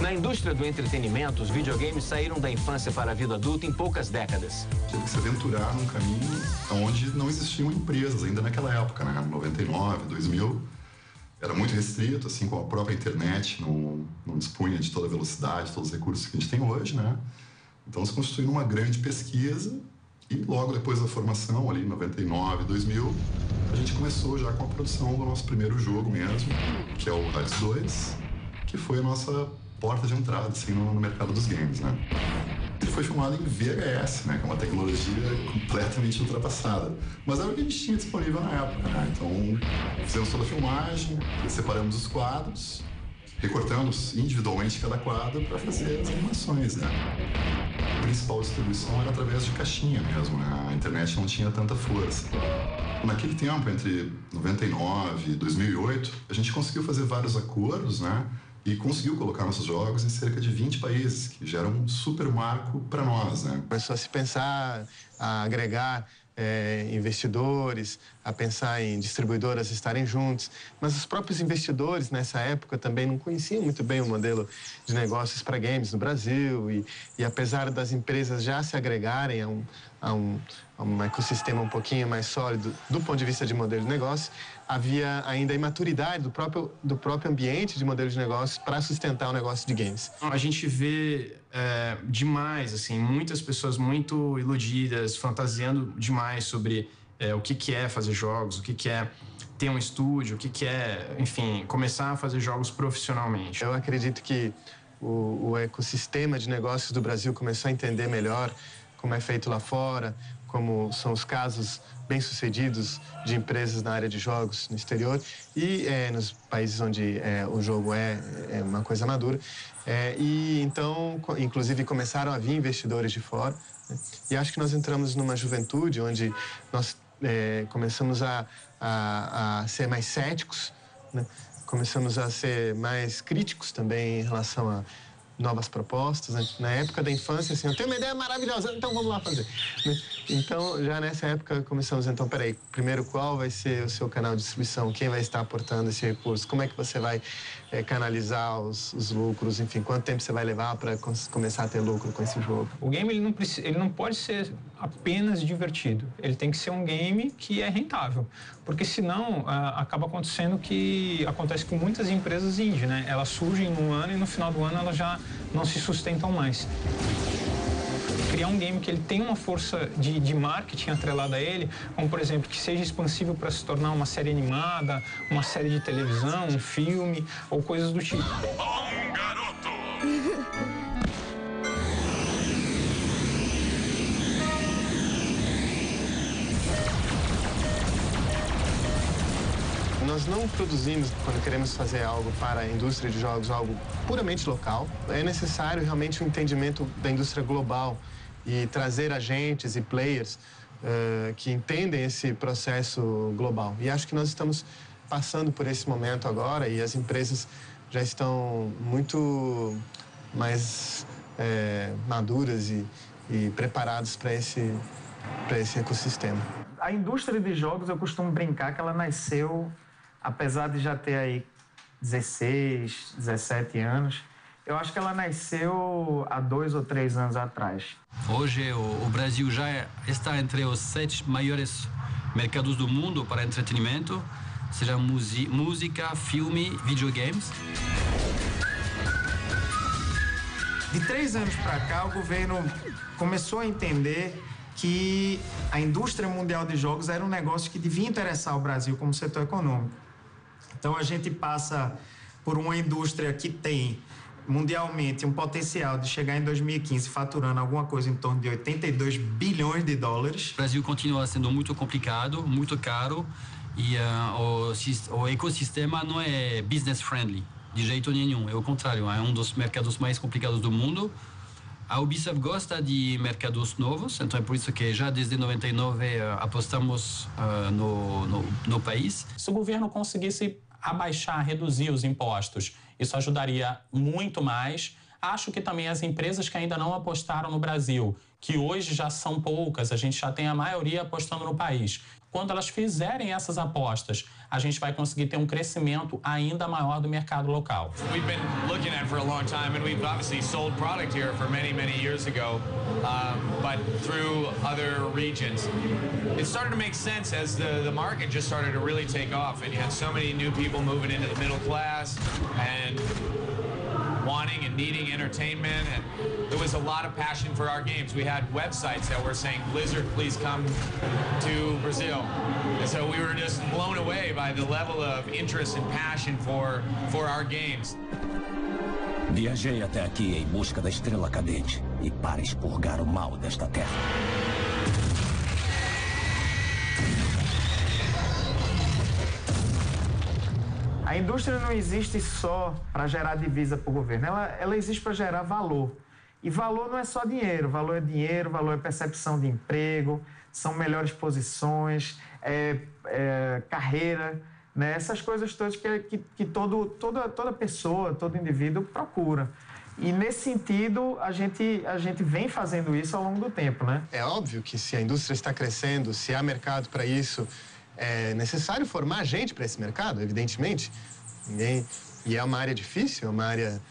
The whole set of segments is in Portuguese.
Na indústria do entretenimento, os videogames saíram da infância para a vida adulta em poucas décadas. Teve que se aventurar num caminho onde não existiam empresas ainda naquela época, né? 99, 2000. Era muito restrito, assim, com a própria internet, não dispunha de toda a velocidade, todos os recursos que a gente tem hoje, né? Então se construiu uma grande pesquisa e logo depois da formação, ali em 99, 2000, a gente começou já com a produção do nosso primeiro jogo mesmo, que é o Hades 2, que foi a nossa porta de entrada, assim, no mercado dos games, né? Ele foi filmado em VHS, né? Que é uma tecnologia completamente ultrapassada. Mas era o que a gente tinha disponível na época, né? Então, fizemos toda a filmagem, separamos os quadros, recortamos individualmente cada quadro para fazer as animações, né? A principal distribuição era através de caixinha mesmo, né? A internet não tinha tanta força. Naquele tempo, entre 99 e 2008, a gente conseguiu fazer vários acordos, né? E conseguiu colocar nossos jogos em cerca de 20 países, que já era um super marco para nós, né? Começou a se pensar, a agregar investidores, a pensar em distribuidoras estarem juntos, mas os próprios investidores nessa época também não conheciam muito bem o modelo de negócios para games no Brasil e apesar das empresas já se agregarem a um ecossistema um pouquinho mais sólido do ponto de vista de modelo de negócio, havia ainda a imaturidade do próprio ambiente de modelo de negócio para sustentar o negócio de games. A gente vê demais, assim, muitas pessoas muito iludidas, fantasiando demais sobre o que é fazer jogos, o que é ter um estúdio, o que é, enfim, começar a fazer jogos profissionalmente. Eu acredito que o ecossistema de negócios do Brasil começou a entender melhor como é feito lá fora, como são os casos bem-sucedidos de empresas na área de jogos no exterior e nos países onde o jogo é uma coisa madura. E então, inclusive, começaram a vir investidores de fora, né? E acho que nós entramos numa juventude onde nós começamos a ser mais céticos, né? Começamos a ser mais críticos também em relação a novas propostas, né? Na época da infância, assim, eu tenho uma ideia maravilhosa, então vamos lá fazer, né? Então, já nessa época, começamos, então, peraí, primeiro, qual vai ser o seu canal de distribuição? Quem vai estar aportando esse recurso? Como é que você vai canalizar os lucros? Enfim, quanto tempo você vai levar para começar a ter lucro com esse jogo? O game, ele não pode ser apenas divertido. Ele tem que ser um game que é rentável. Porque senão, acaba acontecendo o que acontece com muitas empresas indie, né? Elas surgem no ano e no final do ano elas já não se sustentam mais. Criar um game que ele tem uma força de marketing atrelada a ele, como, por exemplo, que seja expansível para se tornar uma série animada, uma série de televisão, um filme ou coisas do tipo. Bom garoto! Nós não produzimos, quando queremos fazer algo para a indústria de jogos, algo puramente local. É necessário realmente um entendimento da indústria global e trazer agentes e players que entendem esse processo global. E acho que nós estamos passando por esse momento agora e as empresas já estão muito mais maduras e preparadas para esse ecossistema. A indústria de jogos, eu costumo brincar que ela nasceu, apesar de já ter aí 16, 17 anos, eu acho que ela nasceu há 2 ou 3 anos atrás. Hoje o Brasil já está entre os 7 maiores mercados do mundo para entretenimento, seja música, filme, videogames. De 3 anos para cá, o governo começou a entender que a indústria mundial de jogos era um negócio que devia interessar o Brasil como setor econômico. Então, a gente passa por uma indústria que tem, mundialmente, um potencial de chegar em 2015 faturando alguma coisa em torno de 82 bilhões de dólares. O Brasil continua sendo muito complicado, muito caro e o ecossistema não é business friendly, de jeito nenhum. É o contrário, é um dos mercados mais complicados do mundo. A Ubisoft gosta de mercados novos, então é por isso que já desde 99 apostamos no país. Se o governo conseguisse abaixar, reduzir os impostos, isso ajudaria muito mais. Acho que também as empresas que ainda não apostaram no Brasil, que hoje já são poucas, a gente já tem a maioria apostando no país. quando elas fizerem essas apostas, a gente vai conseguir ter um crescimento ainda maior do mercado local. We've been looking at it for a long time, and we've obviously sold product here for many years ago, but through other regions. It started to make sense as the market just started to really take off, and you had so many new people moving into the middle class and wanting and needing entertainment, and there was a lot of passion for our games. We had websites that were saying, Blizzard, please come to Brazil. And so we were just blown away by the level of interest and passion for our games. Viajei até aqui em busca da estrela cadente e para expurgar o mal desta terra. A indústria não existe só para gerar divisa para o governo, ela existe para gerar valor. E valor não é só dinheiro, valor é percepção de emprego, são melhores posições, carreira, né? Essas coisas todas que toda pessoa, todo indivíduo procura. E nesse sentido, a gente vem fazendo isso ao longo do tempo, né? É óbvio que se a indústria está crescendo, se há mercado para isso, é necessário formar gente para esse mercado, evidentemente. E é uma área difícil, é uma área,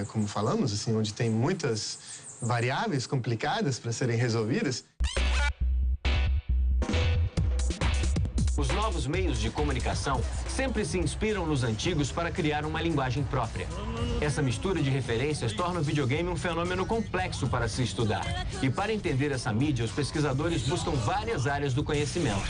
como falamos, assim, onde tem muitas variáveis complicadas para serem resolvidas. Os novos meios de comunicação sempre se inspiram nos antigos para criar uma linguagem própria. Essa mistura de referências torna o videogame um fenômeno complexo para se estudar. E para entender essa mídia, os pesquisadores buscam várias áreas do conhecimento.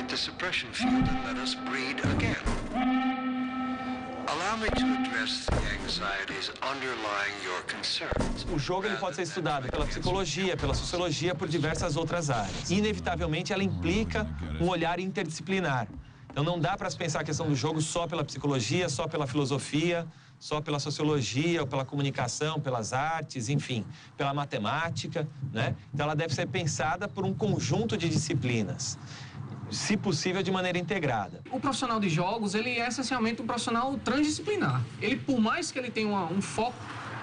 The suppression field and let us breed again. Allow me to address the anxieties underlying your concerns. O jogo ele pode ser estudado pela psicologia, pela sociologia, por diversas outras áreas. E, inevitavelmente, ela implica um olhar interdisciplinar. Então, não dá para se pensar a questão do jogo só pela psicologia, só pela filosofia, só pela sociologia, ou pela comunicação, pelas artes, enfim, pela matemática, né? Então, ela deve ser pensada por um conjunto de disciplinas, se possível, de maneira integrada. O profissional de jogos, ele é essencialmente um profissional transdisciplinar. Ele, por mais que ele tenha um foco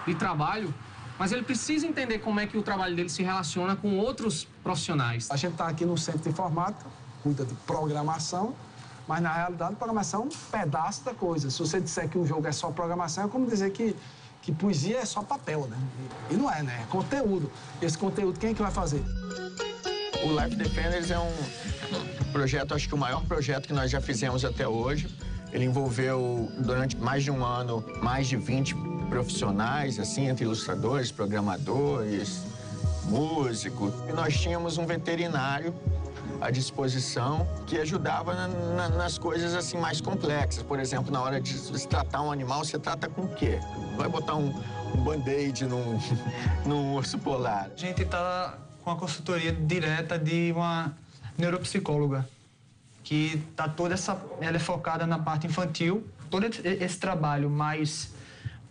de trabalho, mas ele precisa entender como é que o trabalho dele se relaciona com outros profissionais. A gente está aqui no centro de informática, cuida de programação, mas na realidade, programação é um pedaço da coisa. Se você disser que um jogo é só programação, é como dizer que poesia é só papel, né? E não é, né? É conteúdo. Esse conteúdo, quem é que vai fazer? O Life Defenders é um projeto, acho que o maior projeto que nós já fizemos até hoje. Ele envolveu, durante mais de um ano, mais de 20 profissionais, assim, entre ilustradores, programadores, músicos. E nós tínhamos um veterinário à disposição que ajudava nas coisas, assim, mais complexas. Por exemplo, na hora de se tratar um animal, você trata com o quê? Vai botar um band-aid num urso polar. A gente está com a consultoria direta de uma neuropsicóloga, que tá ela é focada na parte infantil. Todo esse trabalho mais,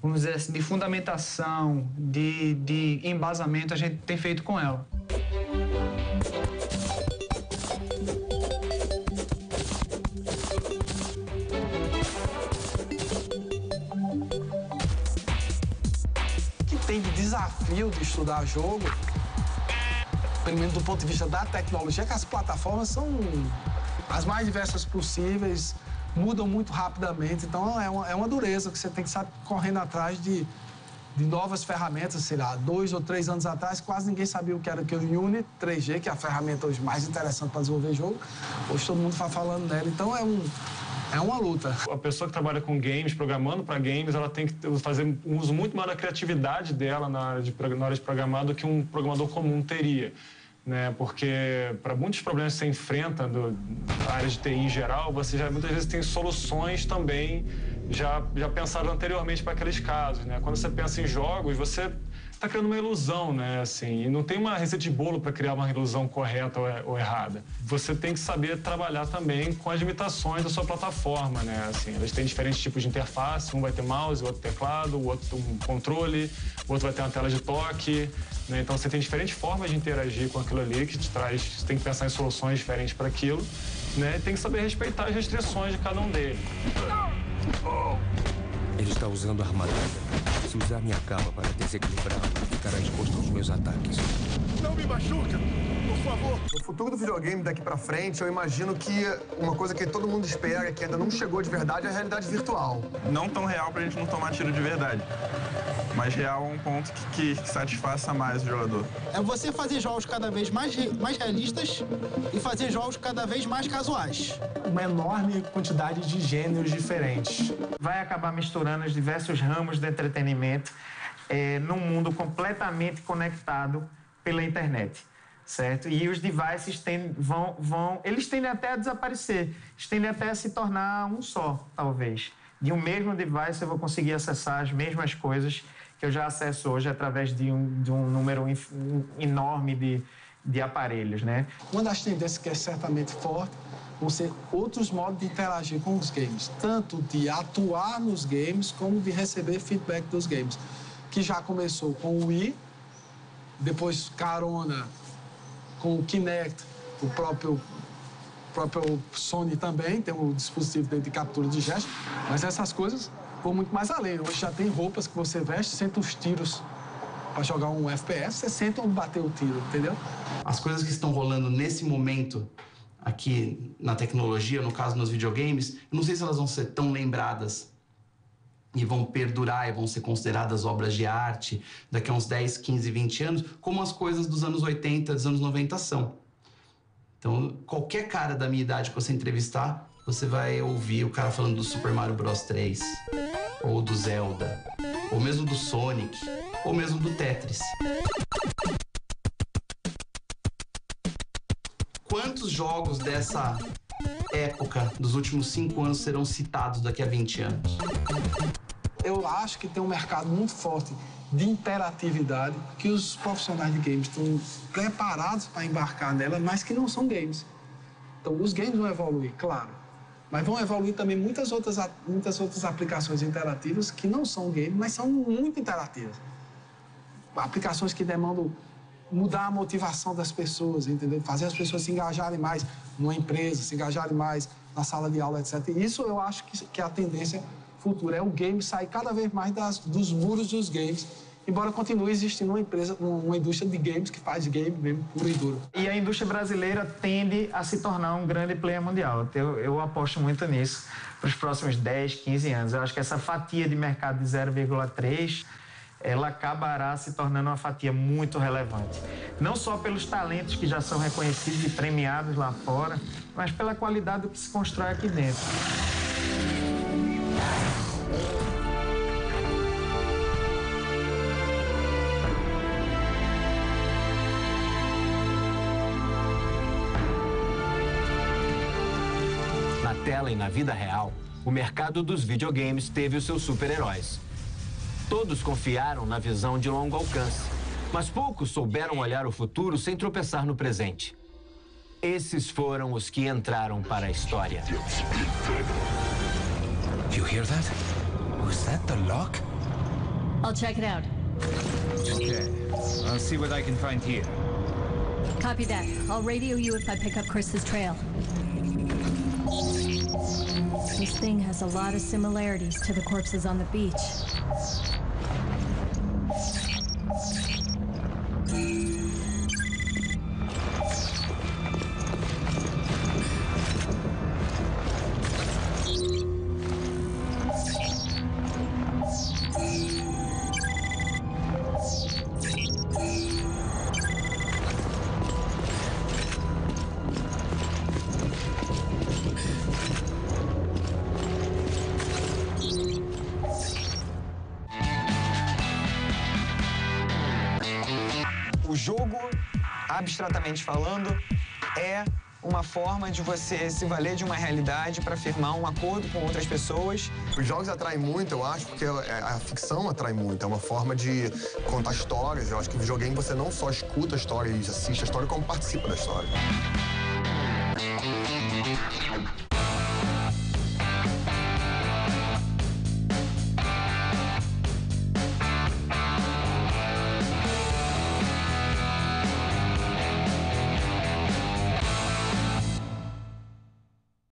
vamos dizer assim, de fundamentação, de embasamento, a gente tem feito com ela. O que tem de desafio de estudar jogo, pelo menos do ponto de vista da tecnologia, que as plataformas são as mais diversas possíveis, mudam muito rapidamente, então é uma dureza que você tem que estar correndo atrás de novas ferramentas. Sei lá, 2 ou 3 anos atrás, quase ninguém sabia o que era o Unity 3G, que é a ferramenta hoje mais interessante para desenvolver jogo. Hoje todo mundo está falando nela, então é uma luta. A pessoa que trabalha com games, programando para games, ela tem que fazer um uso muito maior da criatividade dela na hora de programar do que um programador comum teria, né? Porque para muitos problemas que você enfrenta na área de TI em geral, você já muitas vezes tem soluções também já pensadas anteriormente para aqueles casos, né? Quando você pensa em jogos, você está criando uma ilusão, né? Assim, e não tem uma receita de bolo para criar uma ilusão correta ou errada. Você tem que saber trabalhar também com as limitações da sua plataforma, né? Assim, elas têm diferentes tipos de interface, um vai ter mouse, o outro teclado, o outro um controle, o outro vai ter uma tela de toque, né? Então você tem diferentes formas de interagir com aquilo ali que te traz, você tem que pensar em soluções diferentes para aquilo, né? E tem que saber respeitar as restrições de cada um deles. Ele está usando a armadura. Se usar minha capa para desequilibrá-lo, ficará exposto aos meus ataques. Não me machuca, por favor. No futuro do videogame daqui pra frente, eu imagino que uma coisa que todo mundo espera, que ainda não chegou de verdade, é a realidade virtual. Não tão real pra gente não tomar tiro de verdade, mas real a um ponto que satisfaça mais o jogador. É você fazer jogos cada vez mais realistas e fazer jogos cada vez mais casuais. Uma enorme quantidade de gêneros diferentes. Vai acabar misturando os diversos ramos do entretenimento num mundo completamente conectado pela internet, certo? E os devices eles tendem até a desaparecer, eles tendem até a se tornar um só, talvez. De um mesmo device eu vou conseguir acessar as mesmas coisas que eu já acesso hoje através de um número enorme de aparelhos, né? Uma das tendências que é certamente forte vão ser outros modos de interagir com os games, tanto de atuar nos games como de receber feedback dos games, que já começou com o Wii, depois carona com o Kinect, o próprio Sony também tem um dispositivo de captura de gesto, mas essas coisas vão muito mais além. Hoje já tem roupas que você veste, senta os tiros para jogar um FPS, você senta onde bater o tiro, entendeu? As coisas que estão rolando nesse momento aqui na tecnologia, no caso nos videogames, eu não sei se elas vão ser tão lembradas e vão perdurar e vão ser consideradas obras de arte daqui a uns 10, 15, 20 anos, como as coisas dos anos 80, dos anos 90 são. Então, qualquer cara da minha idade que você entrevistar, você vai ouvir o cara falando do Super Mario Bros 3, ou do Zelda, ou mesmo do Sonic, ou mesmo do Tetris. Quantos jogos dessa época, dos últimos 5 anos, serão citados daqui a 20 anos? Eu acho que tem um mercado muito forte de interatividade, que os profissionais de games estão preparados para embarcar nela, mas que não são games. Então, os games vão evoluir, claro, mas vão evoluir também muitas outras aplicações interativas que não são games, mas são muito interativas. Aplicações que demandam mudar a motivação das pessoas, entendeu? Fazer as pessoas se engajarem mais numa empresa, se engajarem mais na sala de aula, etc. E isso eu acho que é a tendência futura, é o game sair cada vez mais dos muros dos games, embora continue existindo uma indústria de games que faz game mesmo puro e duro. E a indústria brasileira tende a se tornar um grande player mundial. Eu aposto muito nisso para os próximos 10, 15 anos. Eu acho que essa fatia de mercado de 0,3, ela acabará se tornando uma fatia muito relevante. Não só pelos talentos que já são reconhecidos e premiados lá fora, mas pela qualidade do que se constrói aqui dentro. Na tela e na vida real, o mercado dos videogames teve os seus super-heróis. Todos confiaram na visão de longo alcance, mas poucos souberam olhar o futuro sem tropeçar no presente. Esses foram os que entraram para a história. You hear that? Was that the lock? I'll check it out. Okay. I'll see what I can find here. Copy that. I'll radio you if I pick up Chris's trail. This thing has a lot of similarities to the corpses on the beach. O jogo, abstratamente falando, é uma forma de você se valer de uma realidade para firmar um acordo com outras pessoas. Os jogos atraem muito, eu acho, porque a ficção atrai muito. É uma forma de contar histórias. Eu acho que o videogame você não só escuta a história e assiste a história, como participa da história.